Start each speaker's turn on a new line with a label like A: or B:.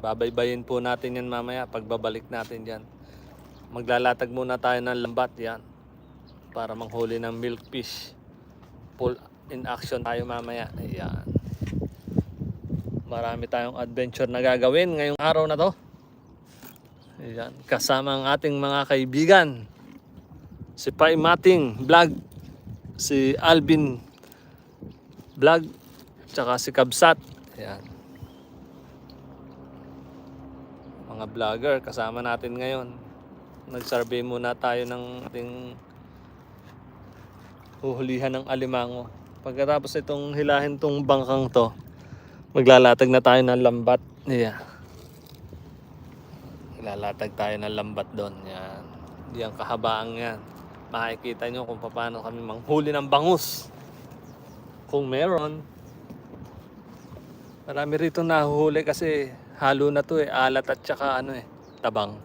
A: Babaybayin po natin yan mamaya pagbabalik natin dyan. Maglalatag muna tayo ng lambat yan para manghuli ng milkfish. Full in action tayo mamaya. Ayan. Marami tayong adventure na gagawin ngayong araw na to. Ayan. Kasama ang ating mga kaibigan. Si Pai Mating Vlog, si Alvin Vlog, tsaka si Kabsat. Ayan. Mga vlogger kasama natin ngayon. Nag-survey muna tayo ng ating huhulihan ng alimango. Pagkatapos itong hilahin tong bangkang to, maglalatag na tayo ng lambat. Yeah. Maglalatag tayo ng lambat doon. Yan. Diyan kahabaang yan. Makikita nyo kung paano kami manghuli ng bangus. Kung meron. Marami rito nahuhuli kasi halo na to alat at saka tabang.